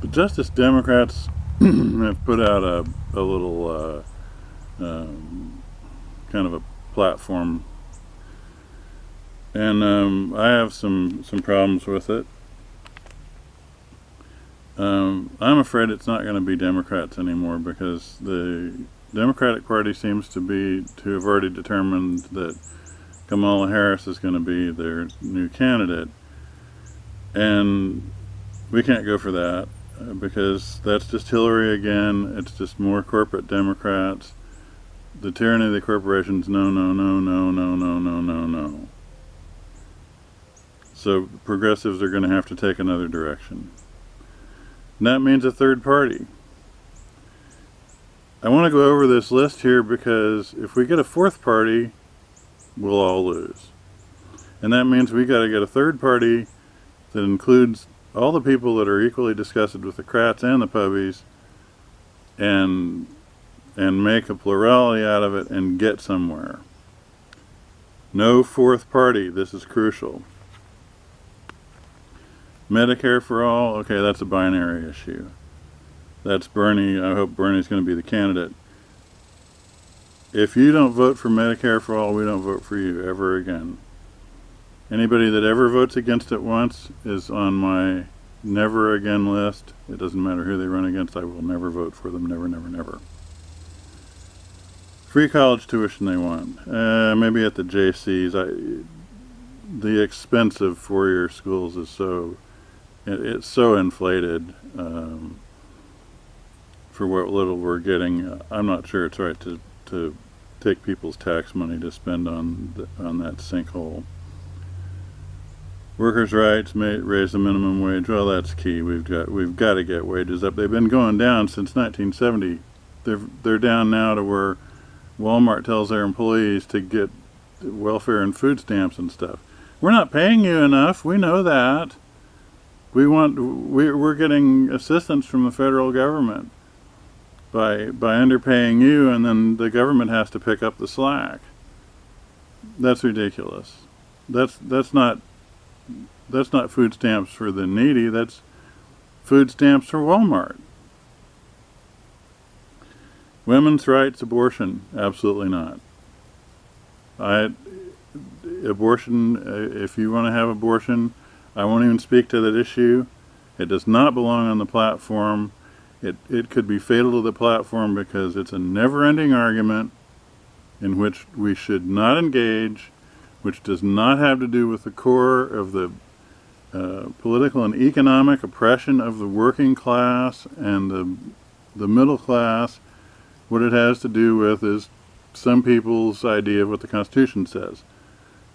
The Justice Democrats have put out a little kind of a platform, and I have some problems with it. I'm afraid it's not going to be Democrats anymore, because the Democratic Party seems to have already determined that Kamala Harris is going to be their new candidate, and we can't go for that, because that's just Hillary again. It's just more corporate Democrats. The tyranny of the corporations. No, no, no, no, no, no, no, no, no. So progressives are going to have to take another direction. And that means a third party. I want to go over this list here, because if we get a fourth party, we'll all lose. And that means we got to get a third party that includes all the people that are equally disgusted with the Krats and the Pubbies, and make a plurality out of it and get somewhere. No fourth party. This is crucial. Medicare for all, okay, that's a binary issue. That's Bernie. I hope Bernie's going to be the candidate. If you don't vote for Medicare for all, we don't vote for you ever again. Anybody that ever votes against it once is on my never again list. It doesn't matter who they run against. I will never vote for them. Never, never, never. Free college tuition they want. Maybe at the JCs. The expense of four-year schools is it's so inflated for what little we're getting. I'm not sure it's right to take people's tax money to spend on that sinkhole. Workers' rights, raise the minimum wage. Well, that's key. We've got to get wages up. They've been going down since 1970. They're down now to where Walmart tells their employees to get welfare and food stamps and stuff. We're not paying you enough. We know that. We're getting assistance from the federal government by underpaying you, and then the government has to pick up the slack. That's ridiculous. That's not food stamps for the needy. That's food stamps for Walmart. Women's rights, abortion, absolutely not. Abortion, if you want to have abortion, I won't even speak to that issue. It does not belong on the platform. It could be fatal to the platform, because it's a never-ending argument in which we should not engage, which does not have to do with the core of the political and economic oppression of the working class and the middle class. What it has to do with is some people's idea of what the Constitution says.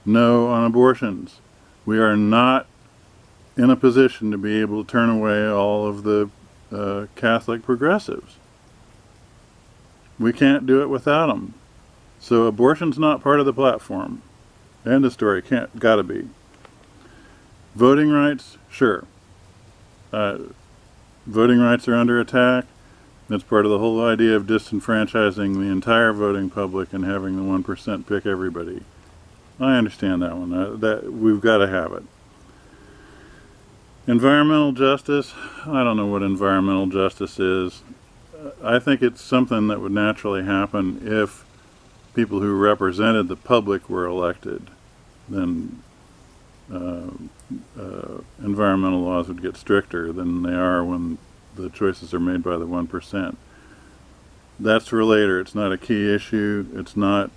No on abortions. We are not in a position to be able to turn away all of the Catholic progressives. We can't do it without them. So abortion's not part of the platform. End of story. Gotta be. Voting rights, sure. Voting rights are under attack. That's part of the whole idea of disenfranchising the entire voting public and having the 1% pick everybody. I understand that one. That we've got to have it. Environmental justice, I don't know what environmental justice is. I think it's something that would naturally happen if people who represented the public were elected. Then environmental laws would get stricter than they are when the choices are made by the 1%. That's for later. It's not a key issue. It's not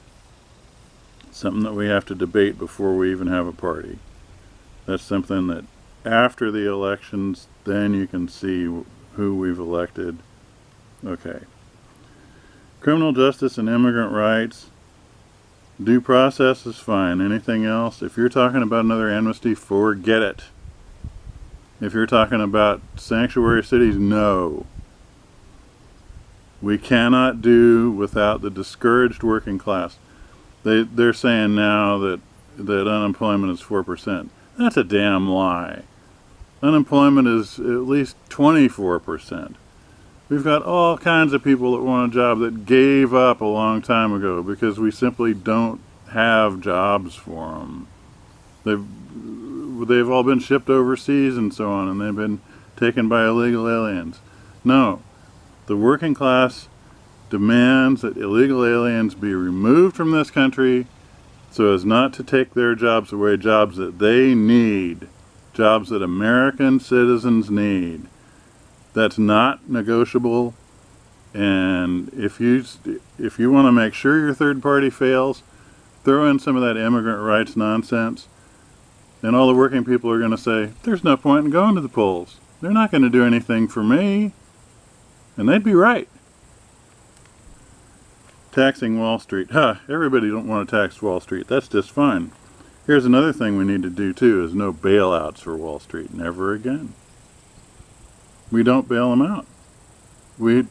something that we have to debate before we even have a party. That's something that after the elections, then you can see who we've elected. Okay. Criminal justice and immigrant rights. Due process is fine. Anything else? If you're talking about another amnesty, forget it. If you're talking about sanctuary cities, no. We cannot do without the discouraged working class. They're saying now that unemployment is 4%. That's a damn lie. Unemployment is at least 24%. We've got all kinds of people that want a job that gave up a long time ago because we simply don't have jobs for them. They've all been shipped overseas and so on, and they've been taken by illegal aliens. No, the working class demands that illegal aliens be removed from this country so as not to take their jobs away, jobs that they need, jobs that American citizens need. That's not negotiable. And if you want to make sure your third party fails, throw in some of that immigrant rights nonsense, and all the working people are going to say, there's no point in going to the polls. They're not going to do anything for me. And they'd be right. Taxing Wall Street. Everybody don't want to tax Wall Street. That's just fine. Here's another thing we need to do too, is no bailouts for Wall Street. Never again. We don't bail them out. We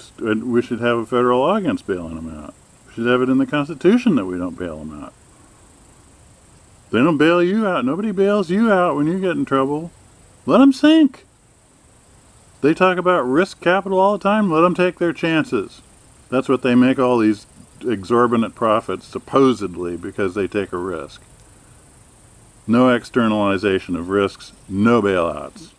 should have a federal law against bailing them out. We should have it in the Constitution that we don't bail them out. They don't bail you out. Nobody bails you out when you get in trouble. Let them sink. They talk about risk capital all the time. Let them take their chances. That's what they make all these exorbitant profits, supposedly, because they take a risk. No externalization of risks, no bailouts.